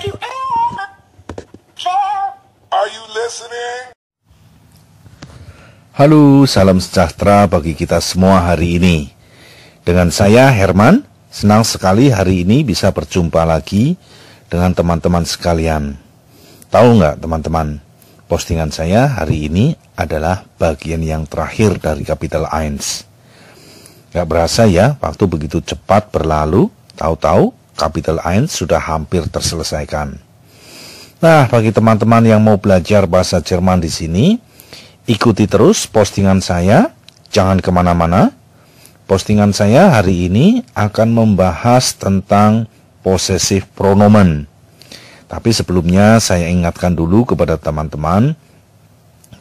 you ever felt? Are you listening? Halo, salam sejahtera bagi kita semua hari ini. Dengan saya Herman, senang sekali hari ini bisa berjumpa lagi dengan teman-teman sekalian. Tahu nggak teman-teman, postingan saya hari ini adalah bagian yang terakhir dari Kapitel 1. Nggak berasa ya, waktu begitu cepat berlalu, tahu-tahu Kapitel 1 sudah hampir terselesaikan. Nah, bagi teman-teman yang mau belajar bahasa Jerman di sini, ikuti terus postingan saya, jangan kemana-mana. Postingan saya hari ini akan membahas tentang possessive pronomen. Tapi sebelumnya saya ingatkan dulu kepada teman-teman,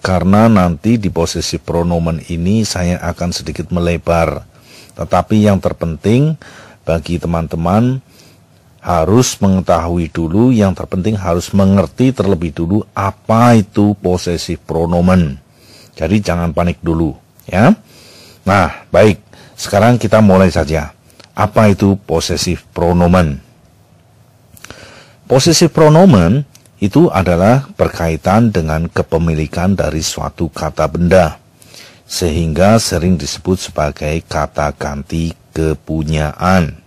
karena nanti di possessive pronomen ini saya akan sedikit melebar. Tetapi yang terpenting bagi teman-teman harus mengetahui dulu, yang terpenting harus mengerti terlebih dulu apa itu possessive pronomen. Jadi jangan panik dulu, ya. Nah, baik. Sekarang kita mulai saja. Apa itu possessive pronomen? Possessive pronomen itu adalah berkaitan dengan kepemilikan dari suatu kata benda, sehingga sering disebut sebagai kata ganti kepunyaan.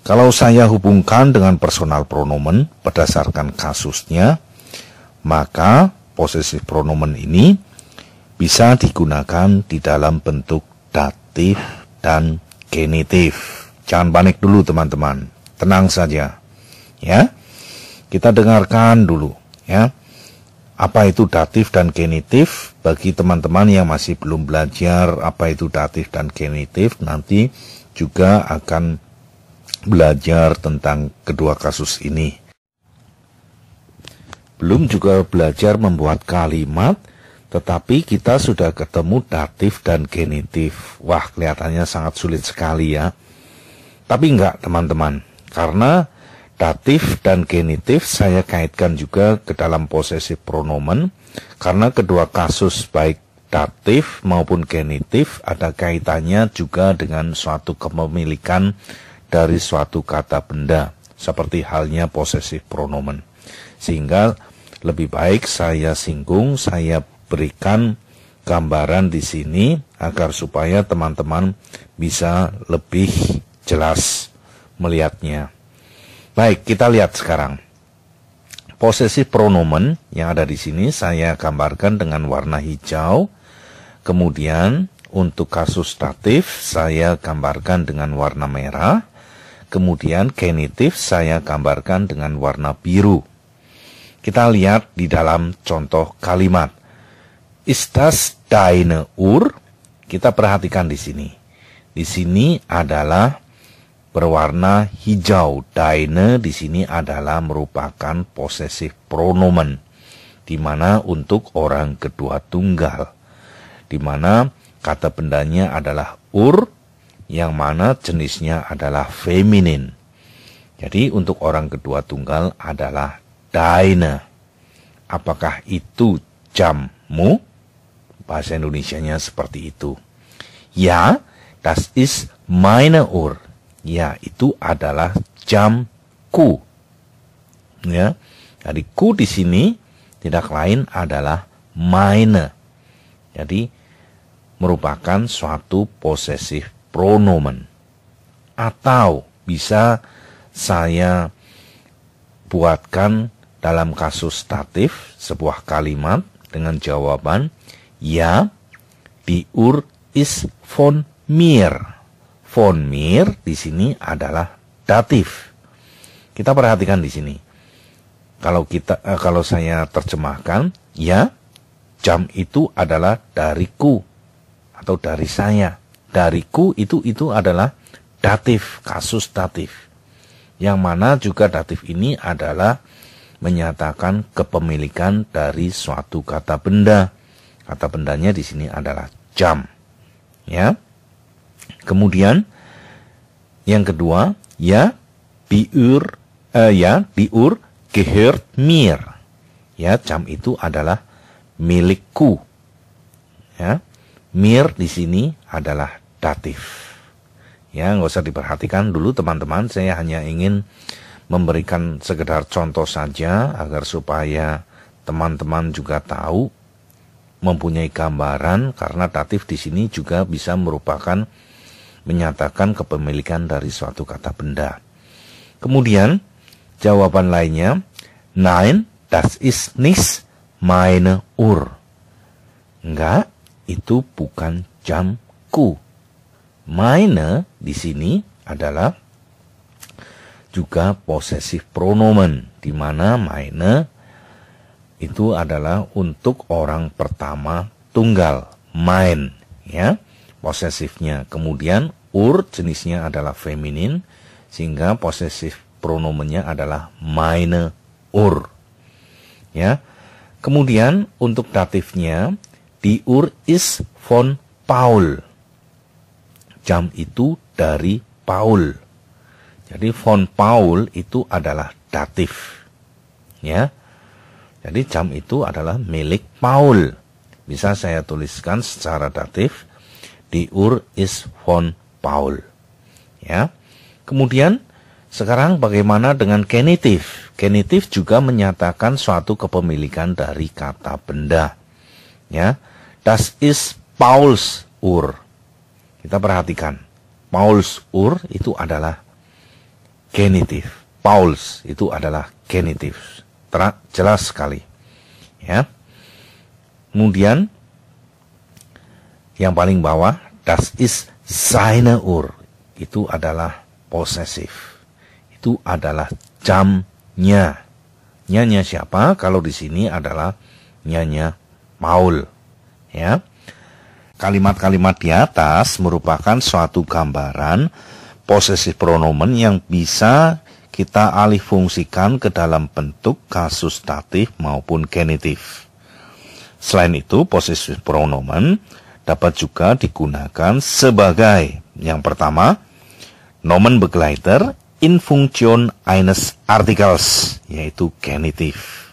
Kalau saya hubungkan dengan personal pronomen berdasarkan kasusnya, maka possessive pronomen ini bisa digunakan di dalam bentuk datif dan genitif. Jangan panik dulu teman-teman, tenang saja. Ya, kita dengarkan dulu ya. Apa itu datif dan genitif? Bagi teman-teman yang masih belum belajar apa itu datif dan genitif, nanti juga akan belajar tentang kedua kasus ini. Belum juga belajar membuat kalimat, tetapi kita sudah ketemu datif dan genitif. Wah, kelihatannya sangat sulit sekali ya. Tapi enggak teman-teman, karena datif dan genitif saya kaitkan juga ke dalam possessive pronomen, karena kedua kasus baik datif maupun genitif ada kaitannya juga dengan suatu kepemilikan dari suatu kata benda, seperti halnya possessive pronomen. Sehingga lebih baik saya singgung, saya berikan gambaran di sini agar supaya teman-teman bisa lebih jelas melihatnya. Baik, kita lihat sekarang. Possessive pronomen yang ada di sini saya gambarkan dengan warna hijau. Kemudian untuk kasus datif saya gambarkan dengan warna merah. Kemudian genitif saya gambarkan dengan warna biru. Kita lihat di dalam contoh kalimat. Ist das deine Uhr? Kita perhatikan di sini. Di sini adalah berwarna hijau. Deine di sini adalah merupakan possessive pronomen, di mana untuk orang kedua tunggal, di mana kata bendanya adalah Uhr, yang mana jenisnya adalah feminin. Jadi untuk orang kedua tunggal adalah deine. Apakah itu jammu? Bahasa Indonesianya seperti itu. Ya, das ist meine Uhr. Ya, itu adalah jamku. Ya, jadi ku di sini tidak lain adalah meine. Jadi merupakan suatu possessive pronomen. Atau bisa saya buatkan dalam kasus datif sebuah kalimat dengan jawaban ya, die Uhr ist von mir. Von mir di sini adalah datif. Kita perhatikan di sini. Kalau saya terjemahkan, ya, jam itu adalah dariku atau dari saya. Dariku itu adalah datif, kasus datif. Yang mana juga datif ini adalah menyatakan kepemilikan dari suatu kata benda. Kata bendanya di sini adalah jam. Ya. Kemudian yang kedua, ya, die Uhr gehört mir. Ya, jam itu adalah milikku. Ya, mir di sini adalah datif. Ya, nggak usah diperhatikan dulu teman-teman, saya hanya ingin memberikan sekedar contoh saja agar supaya teman-teman juga tahu, mempunyai gambaran, karena datif di sini juga bisa merupakan menyatakan kepemilikan dari suatu kata benda. Kemudian jawaban lainnya, nein, das ist nicht meine Uhr. Enggak, itu bukan jamku. Meine di sini adalah juga possessive pronomen, di mana meine itu adalah untuk orang pertama tunggal, mein, ya, posesifnya. Kemudian ur jenisnya adalah feminin, sehingga possessive pronomennya adalah meine Uhr, ya. Kemudian untuk datifnya, die Uhr ist von Paul. Jam itu dari Paul. Jadi von Paul itu adalah datif, ya. Jadi jam itu adalah milik Paul. Bisa saya tuliskan secara datif, die Uhr ist von Paul, ya. Kemudian sekarang bagaimana dengan genitif? Genitif juga menyatakan suatu kepemilikan dari kata benda, ya. Das ist Pauls Uhr. Kita perhatikan, Pauls Uhr itu adalah genitif. Pauls itu adalah genitif. Jelas sekali, ya. Kemudian yang paling bawah, das ist seine Uhr, itu adalah posesif. Itu adalah jamnya. Nyanya siapa? Kalau di sini adalah nyanya Paul, ya. Kalimat-kalimat di atas merupakan suatu gambaran possessive pronomen yang bisa kita alih fungsikan ke dalam bentuk kasus datif maupun genitif. Selain itu, possessive pronomen dapat juga digunakan sebagai yang pertama, Nomenbegleiter in Funktion eines Artikels, yaitu genitif.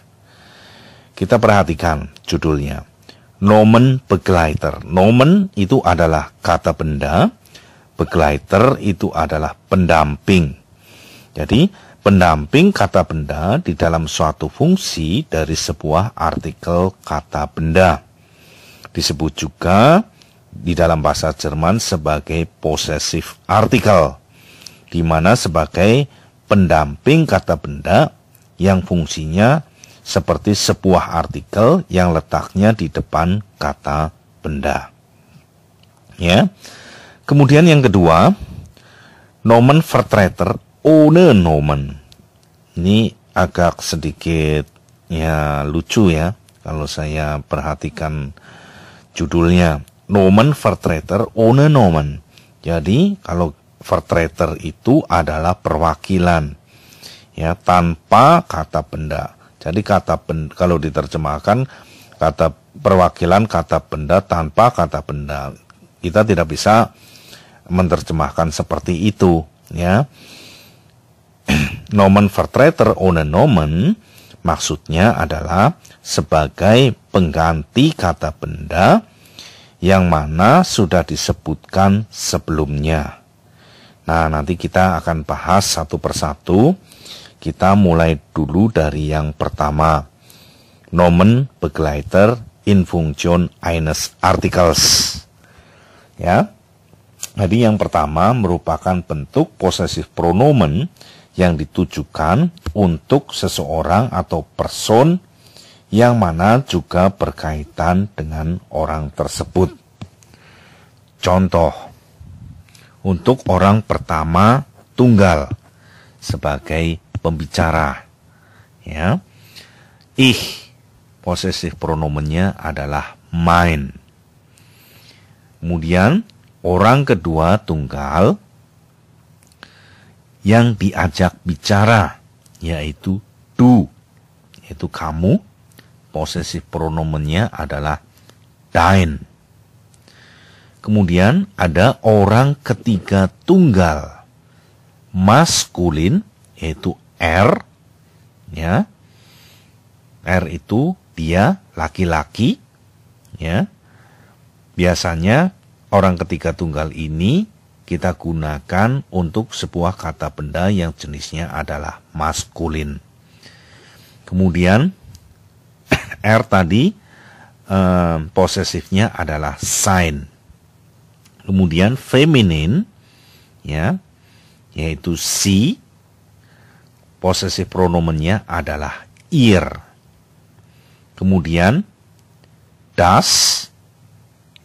Kita perhatikan judulnya, Nomenbegleiter. Nomen itu adalah kata benda, Begleiter itu adalah pendamping. Jadi, pendamping kata benda di dalam suatu fungsi dari sebuah artikel kata benda. Disebut juga di dalam bahasa Jerman sebagai possessive article, di mana sebagai pendamping kata benda yang fungsinya seperti sebuah artikel yang letaknya di depan kata benda. Ya. Kemudian yang kedua, Nomenvertreter ohne Nomen. Ini agak sedikit ya lucu ya kalau saya perhatikan judulnya, Nomenvertreter ohne Nomen. Jadi kalau Vertreter itu adalah perwakilan, ya, tanpa kata benda. Jadi kata benda, kalau diterjemahkan kata perwakilan kata benda tanpa kata benda, kita tidak bisa menerjemahkan seperti itu, ya. Nomenvertreter ohne Nomen maksudnya adalah sebagai pengganti kata benda yang mana sudah disebutkan sebelumnya. Nah, nanti kita akan bahas satu persatu. Kita mulai dulu dari yang pertama, Nomenbegleiter in Funktion eines Artikels, ya. Jadi yang pertama merupakan bentuk possessive pronomen yang ditujukan untuk seseorang atau person yang mana juga berkaitan dengan orang tersebut. Contoh, untuk orang pertama tunggal sebagai pembicara, ya. Possessive pronomennya adalah mein. Kemudian orang kedua tunggal yang diajak bicara, yaitu du, yaitu kamu, possessive pronomennya adalah dein. Kemudian ada orang ketiga tunggal maskulin, yaitu er, ya. Er itu dia laki-laki, ya. Biasanya orang ketiga tunggal ini kita gunakan untuk sebuah kata benda yang jenisnya adalah maskulin. Kemudian R tadi posesifnya adalah sign. Kemudian feminin, ya, yaitu she, posesif pronomennya adalah ear. Kemudian does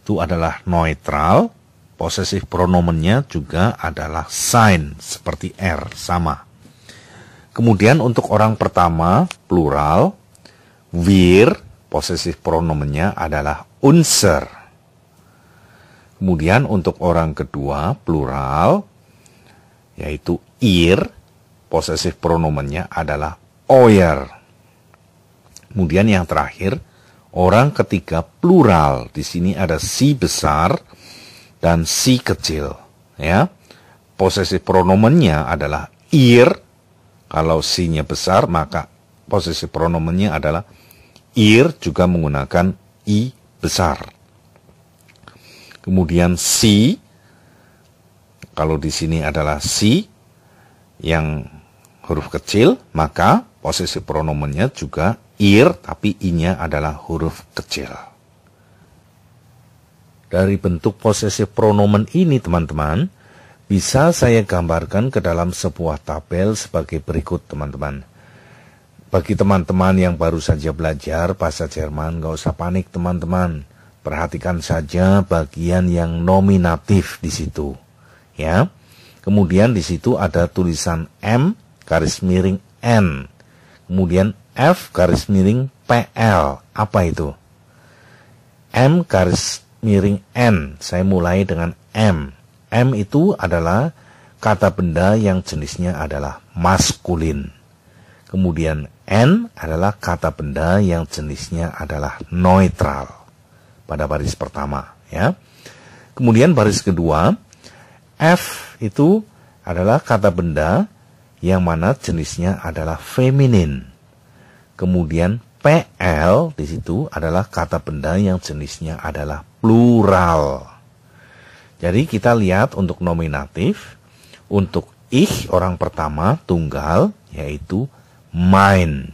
itu adalah neutral, posesif pronomennya juga adalah sign seperti R, sama. Kemudian untuk orang pertama plural, wir, posesif pronomennya adalah unser. Kemudian untuk orang kedua plural, yaitu ihr, posesif pronomennya adalah euer. Kemudian yang terakhir, orang ketiga plural. Di sini ada si besar dan si kecil. Ya, posesif pronomennya adalah ihr. Kalau si-nya besar, maka posesif pronomennya adalah ihr, juga menggunakan i besar. Kemudian si, kalau di sini adalah si yang huruf kecil, maka posesif pronomennya juga ir, tapi i-nya adalah huruf kecil. Dari bentuk posesif pronomen ini, teman-teman, bisa saya gambarkan ke dalam sebuah tabel sebagai berikut, teman-teman. Bagi teman-teman yang baru saja belajar bahasa Jerman, nggak usah panik, teman-teman. Perhatikan saja bagian yang nominatif di situ, ya. Kemudian di situ ada tulisan M garis miring N. Kemudian F garis miring PL. Apa itu? M garis miring N. Saya mulai dengan M. M itu adalah kata benda yang jenisnya adalah maskulin. Kemudian N adalah kata benda yang jenisnya adalah neutral pada baris pertama, ya. Kemudian baris kedua, F itu adalah kata benda yang mana jenisnya adalah feminin. Kemudian PL di situ adalah kata benda yang jenisnya adalah plural. Jadi kita lihat untuk nominatif, untuk ich orang pertama tunggal yaitu mein.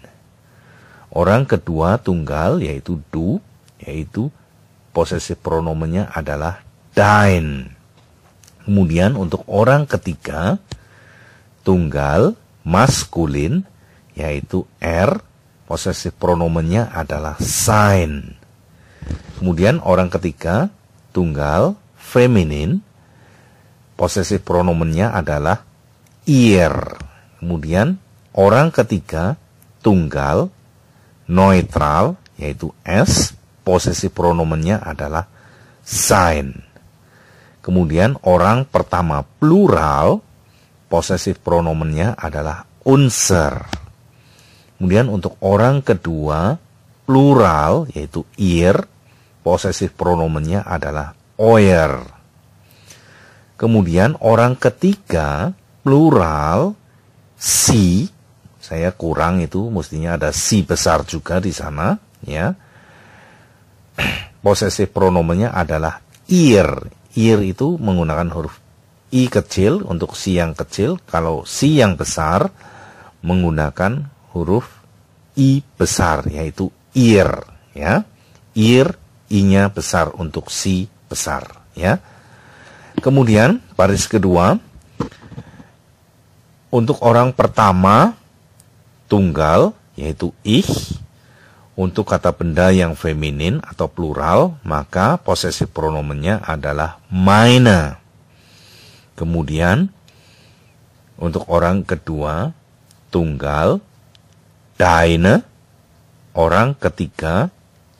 Orang kedua tunggal yaitu du, yaitu posesif pronomennya adalah dein. Kemudian untuk orang ketiga tunggal maskulin yaitu R, posesif pronomennya adalah sein. Kemudian orang ketiga tunggal feminin, posesif pronomennya adalah ihr. Kemudian orang ketiga tunggal neutral yaitu S, posesif pronomennya adalah sein. Kemudian orang pertama plural, posesif pronomennya adalah unser. Kemudian untuk orang kedua plural yaitu ihr, posesif pronomennya adalah euer. Kemudian orang ketiga plural si, saya kurang itu mestinya ada si besar juga di sana, ya. Posesif pronomennya adalah ihr. Ir itu menggunakan huruf i kecil untuk si yang kecil. Kalau si yang besar menggunakan huruf i besar yaitu ir, ya. Ir, i-nya besar untuk si besar, ya. Kemudian baris kedua untuk orang pertama tunggal yaitu ich. Untuk kata benda yang feminin atau plural, maka posesif pronomennya adalah meine. Kemudian, untuk orang kedua, tunggal, deine. Orang ketiga,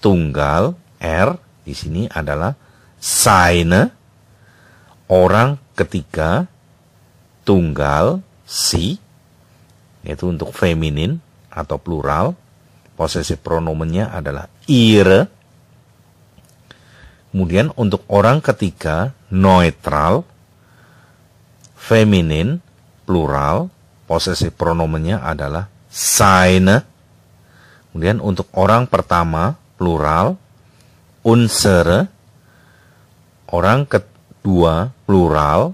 tunggal, R, di sini adalah seine. Orang ketiga, tunggal, si, yaitu untuk feminin atau plural. Posesif pronomennya adalah ihre. Kemudian untuk orang ketiga neutral, feminin, plural, posesif pronomennya adalah seine. Kemudian untuk orang pertama plural, unsere. Orang kedua plural,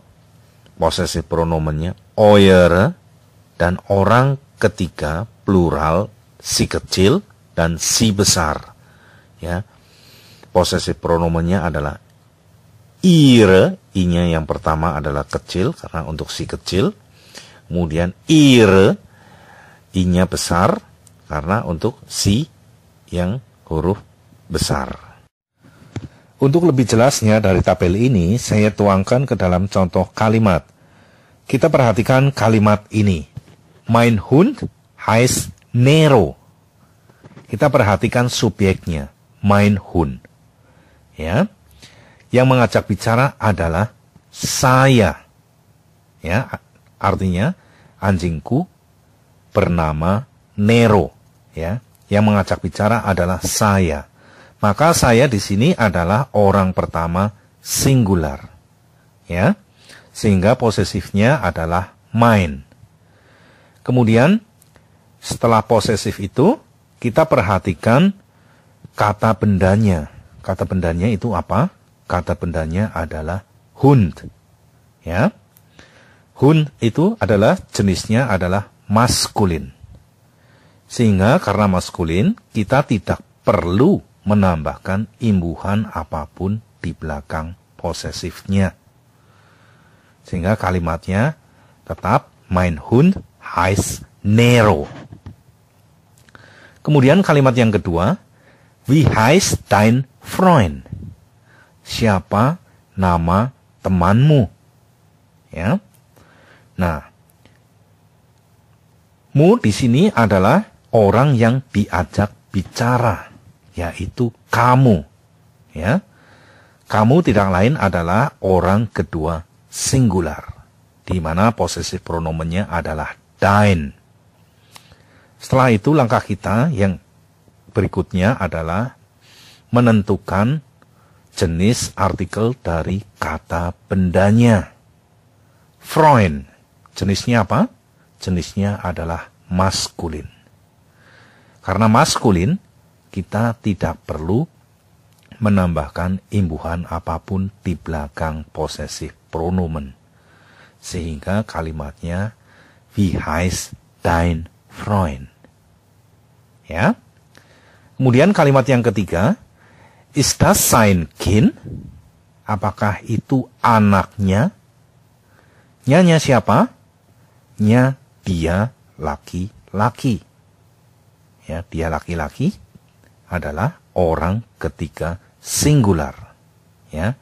posesif pronomennya eure, dan orang ketiga plural si kecil dan si besar. Ya, posesif pronomennya adalah ihre, i-nya yang pertama adalah kecil karena untuk si kecil. Kemudian ihre, i-nya besar karena untuk si yang huruf besar. Untuk lebih jelasnya dari tabel ini, saya tuangkan ke dalam contoh kalimat. Kita perhatikan kalimat ini. Mein Hund heißt Nero. Kita perhatikan subjeknya. Mein Hund. Ya. Yang mengajak bicara adalah saya. Ya, artinya anjingku bernama Nero. Ya. Yang mengajak bicara adalah saya. Maka saya di sini adalah orang pertama singular. Ya. Sehingga posesifnya adalah mein. Kemudian setelah posesif itu kita perhatikan kata bendanya. Kata bendanya itu apa? Kata bendanya adalah Hund. Ya. Hund itu adalah jenisnya adalah maskulin. Sehingga karena maskulin kita tidak perlu menambahkan imbuhan apapun di belakang posesifnya. Sehingga kalimatnya tetap mein Hund heißt Nero. Kemudian kalimat yang kedua, wie heißt dein Freund? Siapa nama temanmu? Ya. Nah, mu di sini adalah orang yang diajak bicara, yaitu kamu. Ya. Kamu tidak lain adalah orang kedua singular, di mana posesif pronomennya adalah dein. Setelah itu langkah kita yang berikutnya adalah menentukan jenis artikel dari kata bendanya. Freund, jenisnya apa? Jenisnya adalah maskulin. Karena maskulin, kita tidak perlu menambahkan imbuhan apapun di belakang posesif pronomen. Sehingga kalimatnya, wie heißt dein Freund? Ya. Kemudian kalimat yang ketiga, ist das sein Kind? Apakah itu anaknya? Nya siapa? Nya dia laki-laki. Ya, dia laki-laki adalah orang ketiga singular, ya,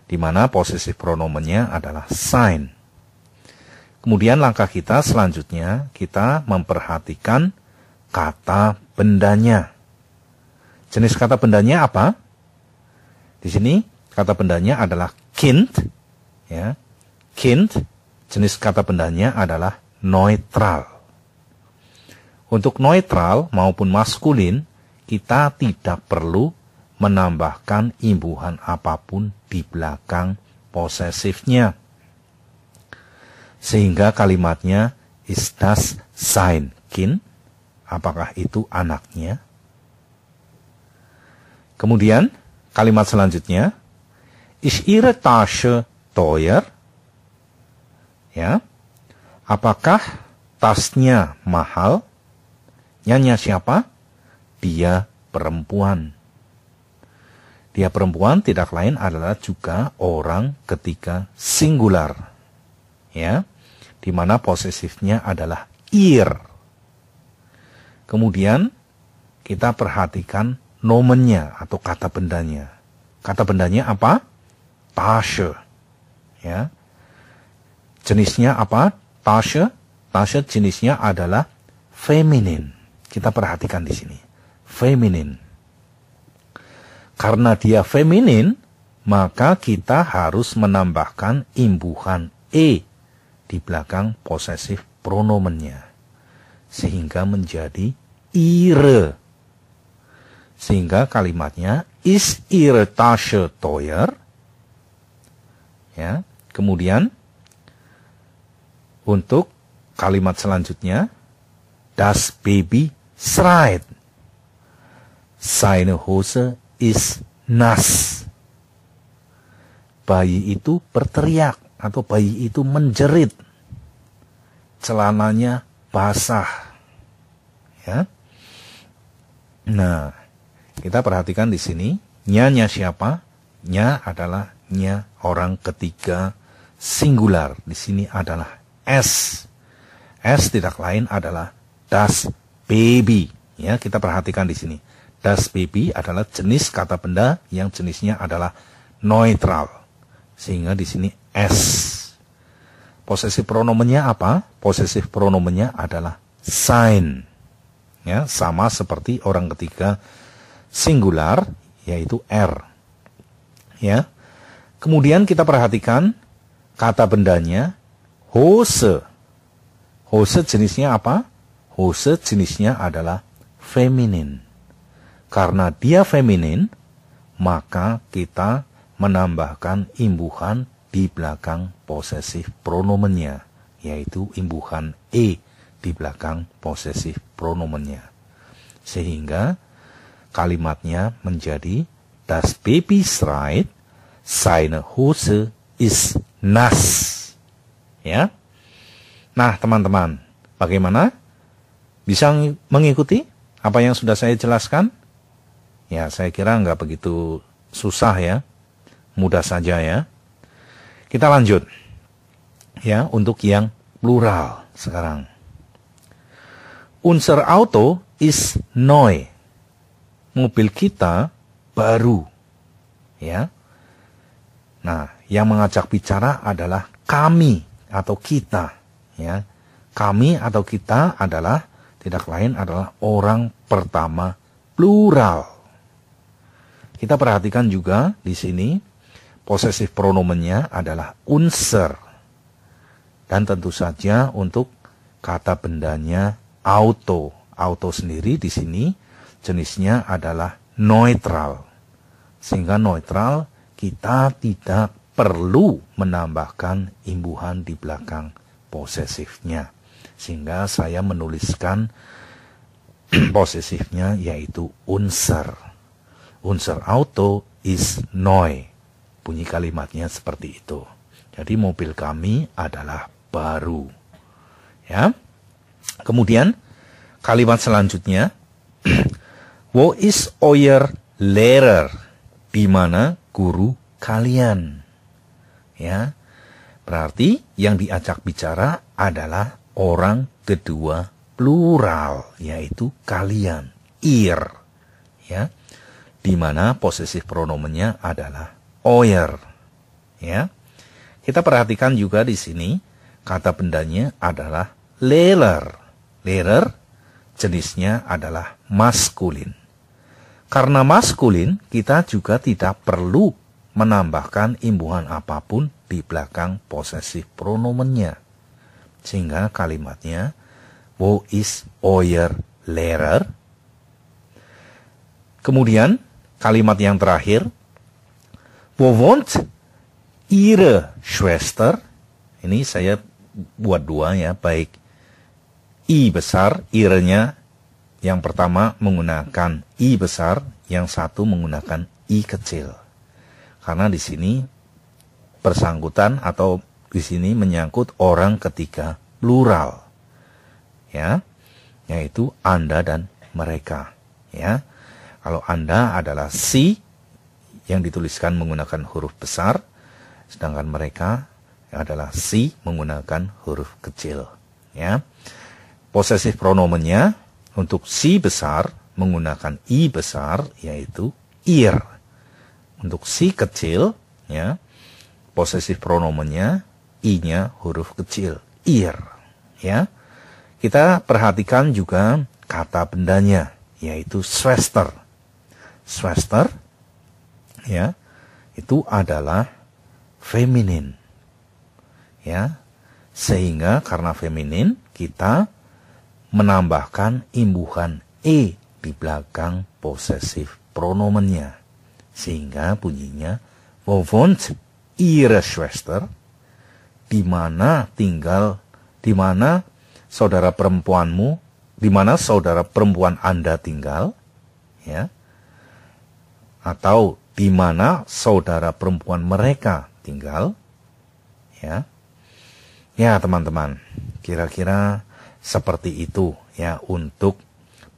di mana posesif pronomennya adalah sein. Kemudian langkah kita selanjutnya kita memperhatikan kata bendanya. Jenis kata bendanya apa? Di sini kata bendanya adalah Kind, ya, Kind. Jenis kata bendanya adalah neutral. Untuk neutral maupun maskulin, kita tidak perlu menambahkan imbuhan apapun di belakang posesifnya. Sehingga kalimatnya, ist das sein Kind? Apakah itu anaknya? Kemudian, kalimat selanjutnya, ist ihre Tasche teuer? Ya, apakah tasnya mahal? Nya siapa? Dia perempuan. Dia perempuan tidak lain adalah juga orang ketiga singular. Ya, di mana posesifnya adalah ihr. Kemudian kita perhatikan nomennya atau kata bendanya. Kata bendanya apa? Tasche. Ya. Jenisnya apa? Tasche. Tasche jenisnya adalah feminin. Kita perhatikan di sini. Feminin. Karena dia feminin, maka kita harus menambahkan imbuhan e di belakang posesif pronomennya. Sehingga menjadi ihre. Sehingga kalimatnya ist ihre Tasche teuer? Ya, kemudian untuk kalimat selanjutnya, das Baby schreit. Seine Hose ist nass. Bayi itu berteriak. atau bayi itu menjerit, celananya basah. Ya. Nah, kita perhatikan di sini, nya siapa? Nya adalah nya orang ketiga singular. Di sini adalah S. S tidak lain adalah das Baby. Ya, kita perhatikan di sini. Das Baby adalah jenis kata benda yang jenisnya adalah neutral. Sehingga di sini S. Posesif pronomennya apa? Posesif pronomennya adalah sein. Ya, sama seperti orang ketiga singular, yaitu R. Ya. Kemudian kita perhatikan kata bendanya Hose. Hose jenisnya apa? Hose jenisnya adalah feminin. Karena dia feminin, maka kita menambahkan imbuhan di belakang posesif pronomennya, yaitu imbuhan E di belakang posesif pronomennya. Sehingga kalimatnya menjadi Das Baby schreit, seine Hose ist nass. Ya. Nah, teman-teman, bagaimana? Bisa mengikuti apa yang sudah saya jelaskan? Ya, saya kira nggak begitu susah ya. Mudah saja ya. Kita lanjut. Ya, untuk yang plural sekarang. Unser Auto ist neu. Mobil kita baru. Ya. Nah, yang mengajak bicara adalah kami atau kita. Ya. Kami atau kita adalah tidak lain adalah orang pertama plural. Kita perhatikan juga di sini posesif pronomennya adalah unser. Dan tentu saja untuk kata bendanya auto. Auto sendiri di sini jenisnya adalah neutral. Sehingga neutral kita tidak perlu menambahkan imbuhan di belakang posesifnya. Sehingga saya menuliskan posesifnya yaitu unser. Unser Auto ist neu. Bunyi kalimatnya seperti itu. Jadi mobil kami adalah baru. Ya. Kemudian kalimat selanjutnya, wo ist euer Lehrer? Di mana guru kalian? Ya. Berarti yang diajak bicara adalah orang kedua plural, yaitu kalian, ihr. Ya. Di mana posesif pronomennya adalah euer. Ya. Kita perhatikan juga di sini kata bendanya adalah Lehrer. Lehrer jenisnya adalah maskulin. Karena maskulin, kita juga tidak perlu menambahkan imbuhan apapun di belakang posesif pronomennya. Sehingga kalimatnya, wo ist euer Lehrer? Kemudian, kalimat yang terakhir, wo wohnt ihre Schwester? Ini saya buat dua ya, baik I besar, ihre-nya yang pertama menggunakan I besar, yang satu menggunakan I kecil. Karena di sini bersangkutan atau di sini menyangkut orang ketiga plural. Ya, yaitu Anda dan mereka. Ya. Kalau Anda adalah si yang dituliskan menggunakan huruf besar, sedangkan mereka adalah si menggunakan huruf kecil. Ya. Posesif pronomennya untuk si besar menggunakan I besar, yaitu ihr. Untuk si kecil, ya, posesif pronomennya I-nya huruf kecil, ihr. Ya. Kita perhatikan juga kata bendanya, yaitu Schwester. Schwester, ya, itu adalah feminin. Ya. Sehingga karena feminin, kita menambahkan imbuhan E di belakang posesif pronomennya. Sehingga bunyinya, wo wohnt ihre Schwester? Di mana saudara perempuanmu, di mana saudara perempuan Anda tinggal? Ya. Atau di mana saudara perempuan mereka tinggal? ya. Ya, teman-teman, kira-kira seperti itu ya untuk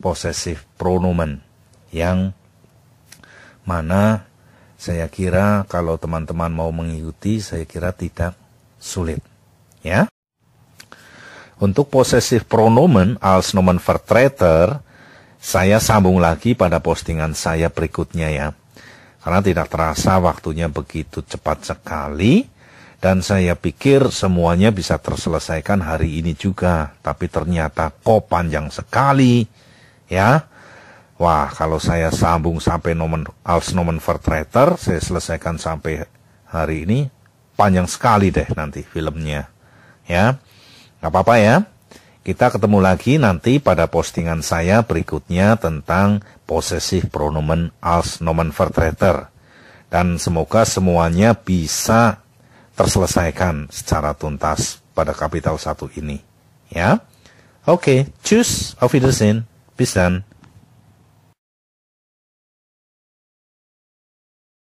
possessive pronomen yang mana saya kira kalau teman-teman mau mengikuti, saya kira tidak sulit, ya. Untuk possessive pronomen als Nomenvertreter, saya sambung lagi pada postingan saya berikutnya ya. Karena tidak terasa waktunya begitu cepat sekali, dan saya pikir semuanya bisa terselesaikan hari ini juga. Tapi ternyata kok panjang sekali, ya. Wah, kalau saya sambung sampai als Nomenvertreter, saya selesaikan sampai hari ini, panjang sekali deh nanti filmnya. Ya, nggak apa-apa ya. Kita ketemu lagi nanti pada postingan saya berikutnya tentang possessive pronomen als Nomenvertreter. Dan semoga semuanya bisa terselesaikan secara tuntas pada kapital 1 ini. Ya, oke, tschüss, auf Wiedersehen, bis dann.